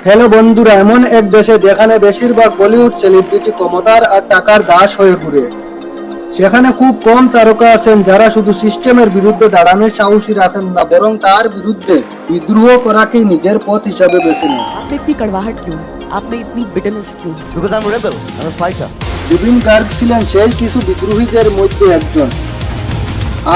Hello বন্ধুরা, এমন এক দেশে যেখানে বেশিরভাগ বলিউড সেলিব্রিটি ক্ষমতার আর টাকার দাস হয়ে ঘুরে, সেখানে খুব কম তারকা আছেন যারা শুধু সিস্টেমের বিরুদ্ধে দাঁড়ানোর সাহসী রাখেন না, বরং তার বিরুদ্ধে বিদ্রোহ করাকেই নিজের পথ হিসাবে বেছে নেন। आप में इतनी कड़वाहट क्यों है? आप में इतनी बिटरनेस क्यों है? Because I'm a rebel, I'm a fighter. Zubeen Garg ছিলেন সেই কিছু বিদ্রোহীদের মধ্যে একজন।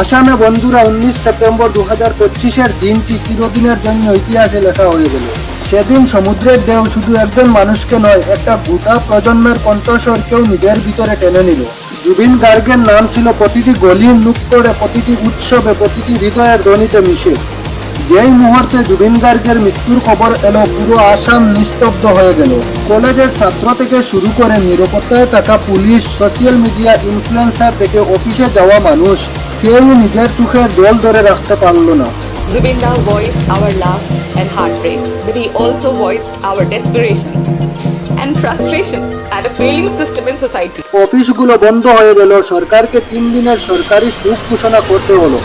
আসামে বন্ধুরা 19 সেপ্টেম্বর 2025-এর দিনটি চিরদিনের জন্য ইতিহাসে লেখা হয়ে গেল। সেদিন সমুদ্রের ঢেউ শুধু একজন মানুষকে নয়, একটা গোটা প্রজন্মের কণ্ঠস্বরকেও নিজের ভিতরে টেনে নিল। জুবিন গার্গের নাম ছিল প্রতিটি গলির নুক্কড়ে, প্রতিটি উৎসবে, প্রতিটি হৃদয়ের ধ্বনিতে মিশে। যেই মুহূর্তে জুবিন গার্গের মৃত্যুর খবর এলো, পুরো আসাম নিস্তব্ধ হয়ে গেল। কলেজের ছাত্র থেকে শুরু করে নিরাপত্তায় থাকা পুলিশ, সোশ্যাল মিডিয়া ইনফ্লুয়েন্সার থেকে অফিসে যাওয়া মানুষ, কেউ নিজের চোখের জল ধরে রাখতে পারল না। Zubinda voiced our love and heartbreaks, but he also voiced our desperation and frustration at a failing system in society. অফিসগুলো বন্ধ হয়ে গেল, সরকারকে 3 দিনের সরকারি শোক ঘোষণা করতে হলো।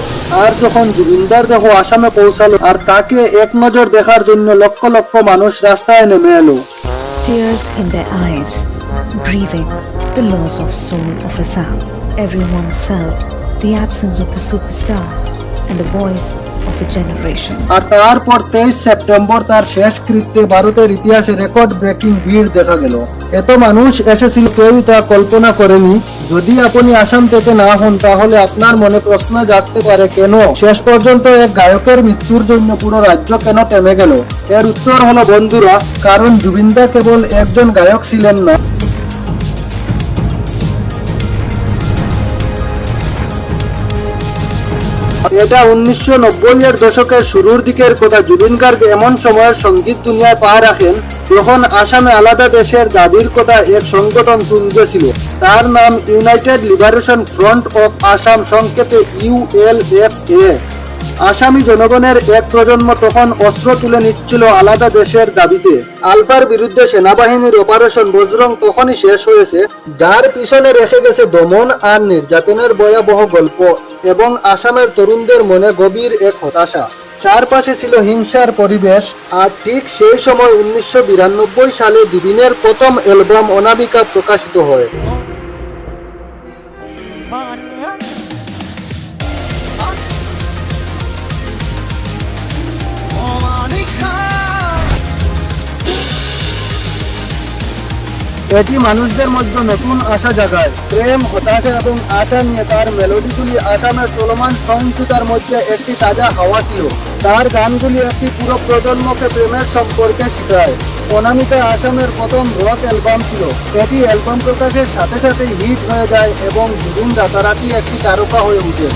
আর যখন জুবিনদার দেহ আসামে পৌঁছালো, আর তাকে এক নজর দেখার জন্য লক্ষ লক্ষ মানুষ রাস্তায় নেমে এলো। Tears in their eyes, grieving the loss of soul of Assam. Everyone felt the absence of the superstar and the voice of a generation. আর তারপর 23 সেপ্টেম্বর তার শেষ কৃত্যে ভারতের ইতিহাসে রেকর্ড ব্রেকিং ভিড় দেখা গেল। এত মানুষ এসেছিল, কেউই তা কল্পনা করেনি। যদি আপনি আসাম থেকে না হন, তাহলে আপনার মনে প্রশ্ন জাগতে পারে, কেন শেষ পর্যন্ত এক গায়কের মৃত্যুর জন্য পুরো রাজ্য কেন থেমে গেল? এর উত্তর হলো বন্ধুরা, কারণ জুবিনদা কেবল একজন গায়ক ছিলেন না। এটা 1990-এর দশকের শুরুর দিকের কথা। জুবিন গার্গ এমন সময়ের সঙ্গীত দুনিয়ায় পা রাখেন যখন আসামে আলাদা দেশের দাবির কথা এক সংগঠন তুলেছিল। তার নাম United liberation front of Assam, সংক্ষেপে ULFA। আসামি জনগণের এক প্রজন্ম তখন অস্ত্র তুলে নিচ্ছিল আলাদা দেশের দাবিতে। আলফার বিরুদ্ধে সেনাবাহিনীর অপারেশন বজরং তখনই শেষ হয়েছে, যার পিছনে রেখে গেছে দমন আর নির্যাতনের ভয়াবহ গল্প এবং আসামের তরুণদের মনে গভীর এক হতাশা। চারপাশে ছিল হিংসার পরিবেশ। আর ঠিক সেই সময় 1992 সালে জুবিনের প্রথম অ্যালবাম অনামিকা প্রকাশিত হয়। এটি মানুষদের মধ্যে নতুন আশা জাগায়। প্রেম, হতাশা এবং আশা নিয়ে তার মেলোডিগুলি আসামের চলমান সহিংসতার মধ্যে একটি তাজা হাওয়া ছিল। তার গানগুলি একটি পুরো প্রজন্মকে প্রেমের সম্পর্কে শেখায়। অনামিকা আসামের প্রথম রক অ্যালবাম ছিল। এটি অ্যালবাম প্রকাশের সাথে সাথেই হিট হয়ে যায় এবং জুবিন রাতারাতি একটি তারকা হয়ে ওঠে।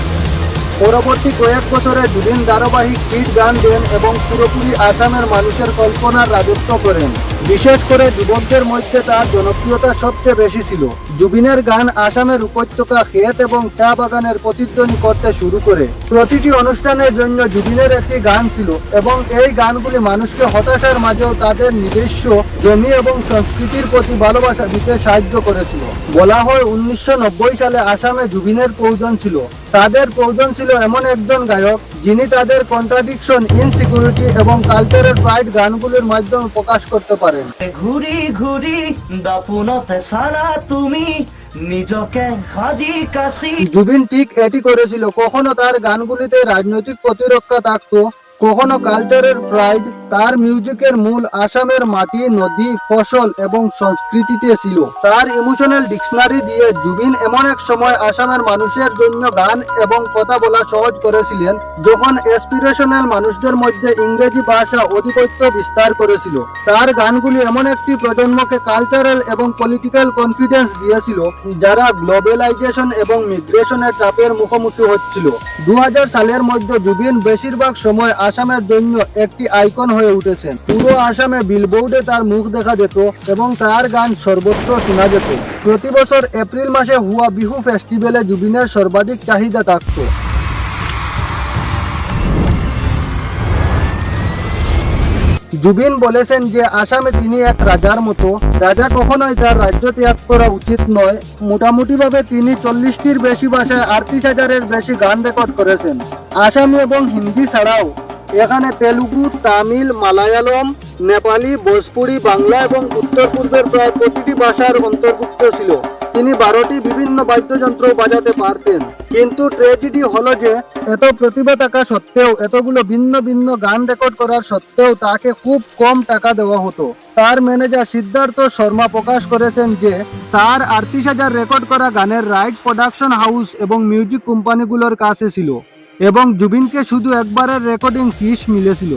পরবর্তী কয়েক বছরে জুবিন ধারাবাহিক হিট গান দেন এবং পুরোপুরি আসামের মানুষের কল্পনার রাজত্ব করেন। বিশেষ করে যুবকদের মধ্যে তার জনপ্রিয়তা সবচেয়ে বেশি ছিল। জুবিনের গান আসামের উপত্যকা, ক্ষেত এবং চা বাগানের প্রতিধ্বনি করতে শুরু করে। প্রতিটি অনুষ্ঠানের জন্য জুবিনের একটি গান ছিল এবং এই গানগুলি মানুষকে হতাশার মাঝেও তাদের নিজস্ব জমি এবং সংস্কৃতির প্রতি ভালোবাসা দিতে সাহায্য করেছিল। বলা হয় 1990 সালে আসামে জুবিনের প্রয়োজন ছিল। তাদের প্রয়োজন ছিল এমন একজন গায়ক যিনি তাদের কন্ট্রাডিকশন, ইনসিকিউরিটি এবং কালচারের প্রাইড গানগুলির মাধ্যমে প্রকাশ করতে পারেন। ঘুরি ঘুরি দাপুনতে সারা তুমি নিজকে হাজি কাশি। জুবিন ঠিক এটি করেছিল। কখনো তার গানগুলিতে রাজনৈতিক প্রতিরক্ষা থাকতো, কখনো কালচারের প্রাইড। তার মিউজিকের মূল আসামের মাটি, নদী, ফসল এবং সংস্কৃতিতে ছিল। তার ইমোশনাল ডিকশনারি দিয়ে জুবিন এমন এক সময় আসামের মানুষের জন্য গান এবং কথা বলা সহজ করেছিলেন, যখন এসপিরেশনাল মানুষদের মধ্যে ইংরেজি ভাষা আধিপত্য বিস্তার করেছিল। তার গানগুলি এমন একটি প্রজন্মকে কালচারাল এবং পলিটিক্যাল কনফিডেন্স দিয়েছিল, যারা গ্লোবালাইজেশন এবং মিগ্রেশনের চাপের মুখোমুখি হচ্ছিল। 2000 সালের মধ্যে জুবিন বেশিরভাগ সময় আসামের জন্য একটি আইকন হয়ে উঠেছেন। পুরো আসামে বিলবোর্ডে তার মুখ দেখা যেত এবং তার গান সর্বত্র শোনা যেত। প্রতি বছর এপ্রিল মাসে হুয়া বিহু ফেস্টিভ্যালে জুবিনের সর্বাধিক চাহিদা থাকত। জুবিন বলেছেন যে আসামে তিনি এক রাজার মতো। রাজা কখনোই তার রাজ্য ত্যাগ করা উচিত নয়। মোটামুটিভাবে তিনি 40টির বেশি ভাষায় 38,000-এর বেশি গান রেকর্ড করেছেন। আসামি এবং হিন্দি ছাড়াও এখানে তেলুগু, তামিল, মালায়ালম, নেপালি, ভোজপুরি, বাংলা এবং উত্তর পূর্বের প্রায় প্রতিটি ভাষার অন্তর্ভুক্ত ছিল। তিনি 12টি বিভিন্ন বাদ্যযন্ত্র বাজাতে পারতেন। কিন্তু ট্র্যাজেডি হলো যে এত প্রতিভা থাকা সত্ত্বেও, এতগুলো ভিন্ন ভিন্ন গান রেকর্ড করার সত্ত্বেও তাকে খুব কম টাকা দেওয়া হতো। তার ম্যানেজার সিদ্ধার্থ শর্মা প্রকাশ করেছেন যে তার 38,000 রেকর্ড করা গানের রাইটস প্রোডাকশন হাউস এবং মিউজিক কোম্পানিগুলোর কাছে ছিল এবং জুবিনকে শুধু একবারের রেকর্ডিং ফিস মিলেছিল।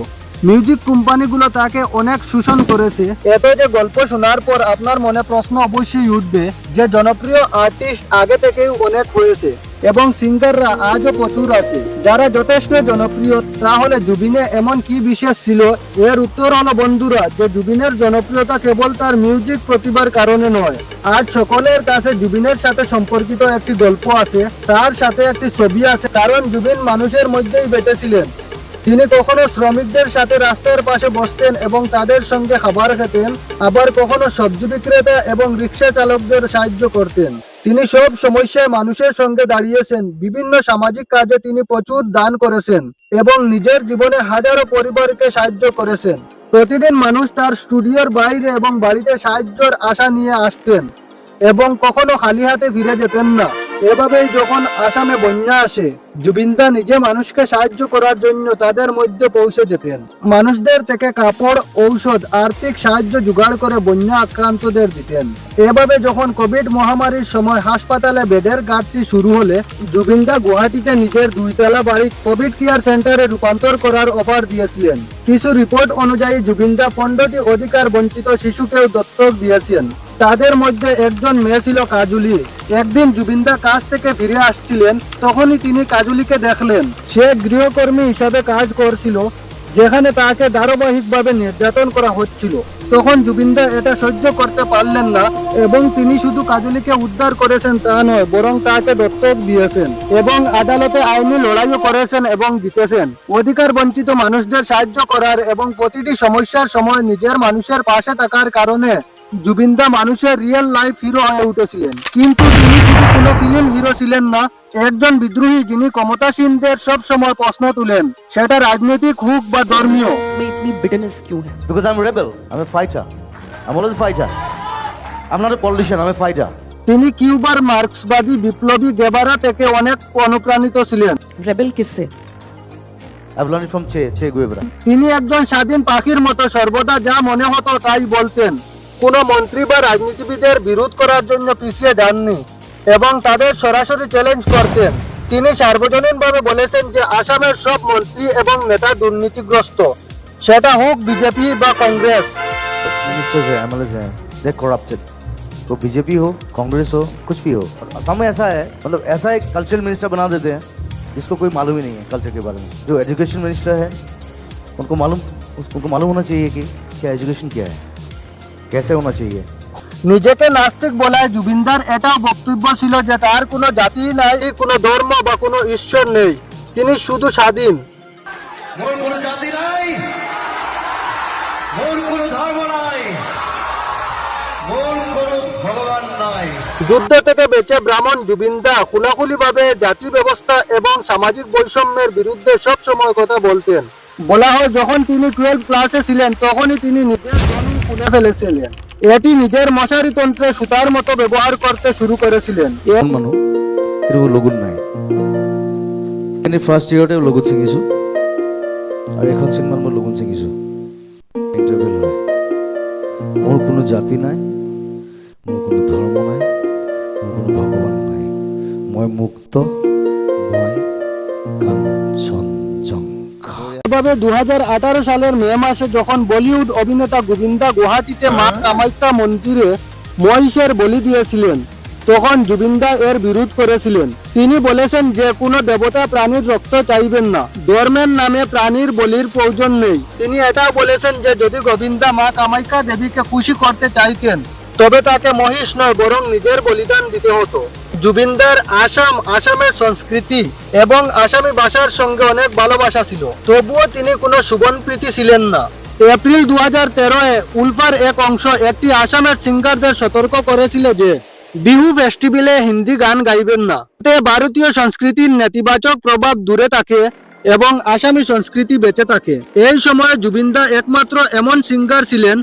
মিউজিক কোম্পানিগুলো তাকে অনেক শোষণ করেছে। এত যে গল্প শোনার পর আপনার মনে প্রশ্ন অবশ্যই উঠবে যে জনপ্রিয় আর্টিস্ট আগে থেকেই অনেক হয়েছে এবং সিঙ্গাররা আজও প্রচুর আছে যারা যথেষ্ট জনপ্রিয়, তাহলে জুবিনে এমন কি বিশেষ ছিল? এর উত্তর হলো বন্ধুরা যে জুবিনের জনপ্রিয়তা কেবল তার মিউজিক প্রতিভার কারণে নয়। আজ সকলের কাছে জুবিনের সাথে সম্পর্কিত একটি গল্প আছে, তার সাথে একটি ছবি আছে, কারণ জুবিন মানুষের মধ্যেই বেঁচেছিলেন। তিনি কখনো শ্রমিকদের সাথে রাস্তার পাশে বসতেন এবং তাদের সঙ্গে খাবার খেতেন, আবার কখনো সবজি বিক্রেতা এবং রিক্সা চালকদের সাহায্য করতেন। তিনি সব সমস্যায় মানুষের সঙ্গে দাঁড়িয়েছেন। বিভিন্ন সামাজিক কাজে তিনি প্রচুর দান করেছেন এবং নিজের জীবনে হাজারো পরিবারকে সাহায্য করেছেন। প্রতিদিন মানুষ তার স্টুডিওর বাইরে এবং বাড়িতে সাহায্যের আশা নিয়ে আসতেন এবং কখনো খালি হাতে ফিরে যেতেন না। এভাবেই যখন আসামে বন্যা আসে, জুবিনদা নিজে মানুষকে সাহায্য করার জন্য তাদের মধ্যে পৌঁছে যেতেন। মানুষদের থেকে কাপড়, ঔষধ, আর্থিক সাহায্য জোগাড় করে বন্যা আক্রান্তদের দিতেন। এভাবে যখন কোভিড মহামারীর সময় হাসপাতালে বেডের ঘাটতি শুরু হলে জুবিনদা গুয়াহাটিতে নিজের 2 তলা বাড়ি কোভিড কেয়ার সেন্টারে রূপান্তর করার অফার দিয়েছিলেন। কিছু রিপোর্ট অনুযায়ী জুবিনদা 15টি অধিকার বঞ্চিত শিশুকেও দত্তক দিয়েছেন। তাদের মধ্যে একজন মেয়ে ছিল কাজুলি। একদিন জুবিনদা কাজ থেকে ফিরে আসছিলেন, তখনই তিনি কাজুলিকে দেখলেন। সে গৃহকর্মী হিসাবে কাজ করছিল, যেখানে তাকে ধারাবাহিকভাবে নির্যাতন করা হচ্ছিল। তখন জুবিনদা এটা সহ্য করতে পারলেন না এবং তিনি শুধু কাজুলিকে উদ্ধার করেছেন তা নয়, বরং তাকে দত্তক দিয়েছেন এবং আদালতে আইনি লড়াইও করেছেন এবং জিতেছেন। অধিকার বঞ্চিত মানুষদের সাহায্য করার এবং প্রতিটি সমস্যার সময় নিজের মানুষের পাশে থাকার কারণে জুবিনদা মানুষের রিয়েল লাইফ হিরো হয়ে উঠেছিলেন। কিন্তু তিনি শুধু কোনো ফিল্ম হিরো ছিলেন না, একজন বিদ্রোহী যিনি ক্ষমতাসীনদের সব সময় প্রশ্ন তুলেন, সেটা রাজনৈতিক হোক বা ধর্মীয়। में इतनी बिटरनेस क्यों है? Because I'm a rebel. I'm a fighter. I'm always a fighter. I'm not a politician. I'm a fighter. তিনি কিউবার মার্ক্সবাদী বিপ্লবী গেভারা থেকে অনেক অনুপ্রাণিত ছিলেন। रेबल किससे? I've learned it from Che Guevara. তিনি একজন স্বাধীন পাখির মতো সর্বদা যা মনে হতো তাই বলতেন। কোনো মন্ত্রী বা রাজনীতিবিদের বিরোধ করার জন্য পিছিয়ে যাননি এবং তাদের সরাসরি চ্যালেঞ্জ করতেন। তিনি সার্বজনীনভাবে বলেছেন যে আসামের সব মন্ত্রী এবং নেতা দুর্নীতিগ্রস্ত, সেটা হোক বিজেপি বা कांग्रेस। Ministers हैं, MLAs हैं, they're corrupted. तो बीजेपी हो, कांग्रेस हो, कुछ भी हो। और असम में ऐसा है, मतलब ऐसा एक कल्चरल मिनिस्टर बना देते हैं जिसको कोई मालूम ही नहीं है कल्चर के बारे में। जो एजुकेशन मिनिस्टर है उनको मालूम होना चाहिए कि क्या एजुकेशन क्या है, कैसे होना चाहिए। নিজেকে নাস্তিক বলায় জুবিনদার এটাও বক্তব্য ছিল যে তার কোনো জাতি নাই, কোনো ধর্ম বা কোনো ঈশ্বর নেই, তিনি শুধু স্বাধীন। মোর কোনো জাতি নাই, মোর কোনো ধর্ম নাই, মোর কোনো ভগবান নাই। যুদ্ধ থেকে বেঁচে ব্রাহ্মণ জুবিনদা খোলাখুলিভাবে জাতি ব্যবস্থা এবং সামাজিক বৈষম্যের বিরুদ্ধে সব সময় কথা বলতেন। বলা হয় যখন তিনি 12 ক্লাসে ছিলেন তখনই তিনি নিজের জন্ম খুলে ফেলেছিলেন। এটি নিজের মশারি তন্ত্রে সুতার মতো ব্যবহার করতে শুরু করেছিলেন। মানুহ কিন্তু লগুন নাই। এনে ফার্স্ট ইয়ারতে লগুন ছিঙিছো আৰু এখন চিনেমাত মই লগুন ছিঙিছো। ইন্টাৰভিউ হয়, মোৰ কোনো জাতি নাই, মোৰ কোনো ধৰ্ম নাই, মোৰ কোনো ভগৱান নাই, মই মুক্ত, মই কাঞ্চনজঙ্ঘা। এভাবে 2018 সালের মে মাসে যখন বলিউড অভিনেতা গোবিন্দা গুয়াহাটিতে মা কামাখ্যা মন্দিরে মহিষের বলি দিয়েছিলেন, তখন জুবিনদা এর বিরোধ করেছিলেন। তিনি বলেছেন যে কোনো দেবতা প্রাণীর রক্ত চাইবেন না, ধর্মের নামে প্রাণীর বলির প্রয়োজন নেই। তিনি এটাও বলেছেন যে যদি গোবিন্দা মা কামাখ্যা দেবীকে খুশি করতে চাইতেন তবে তাকে মহিষ নয় বরং নিজের বলিদান দিতে হতো। জুবিনদার আসামের সংস্কৃতি এবং আসামি ভাষার সঙ্গে অনেক ভালোবাসা ছিল, তবুও তিনি কোনো সুবনপ্রীতি ছিলেন না। এপ্রিল 2013-এ উলফার এক অংশ একটি আসামের সিঙ্গারদের সতর্ক করেছিল যে বিহু ফেস্টিভ্যালে হিন্দি গান গাইবেন না, এতে ভারতীয় সংস্কৃতির নেতিবাচক প্রভাব দূরে থাকে এবং আসামি সংস্কৃতি বেঁচে থাকে। এই সময়ে জুবিনদা একমাত্র এমন সিঙ্গার ছিলেন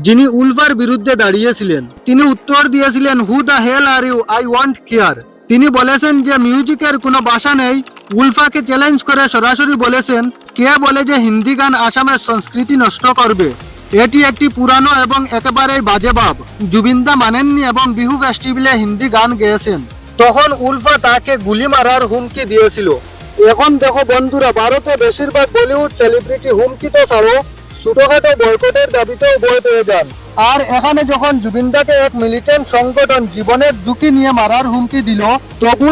যিনি উলফার বিরুদ্ধে দাঁড়িয়েছিলেন। তিনি উত্তর দিয়েছিলেন, who the hell are you, I want care. তিনি বলেছেন যে মিউজিকের কোনো ভাষা নেই। উলফাকে চ্যালেঞ্জ করে সরাসরি বলেছেন, কে বলে যে হিন্দি গান আসামের সংস্কৃতি নষ্ট করবে? এটি একটি পুরানো এবং একেবারেই বাজে ভাব। জুবিনদা মানেননি এবং বিহু ফেস্টিভ্যালে হিন্দি গান গেয়েছেন। তখন উলফা তাকে গুলি মারার হুমকি দিয়েছিল। এখন দেখো বন্ধুরা, ভারতে বেশিরভাগ বলিউড সেলিব্রিটি হুমকি তো ছাড়ো, ছোটখাটো বয়কটের দাবিতেও বই পেয়ে যান। আর এখানে যখন জুবিনদাকে এক মিলিটেন্ট সংগঠন জীবনের ঝুঁকি নিয়ে মারার হুমকি দিল, তবু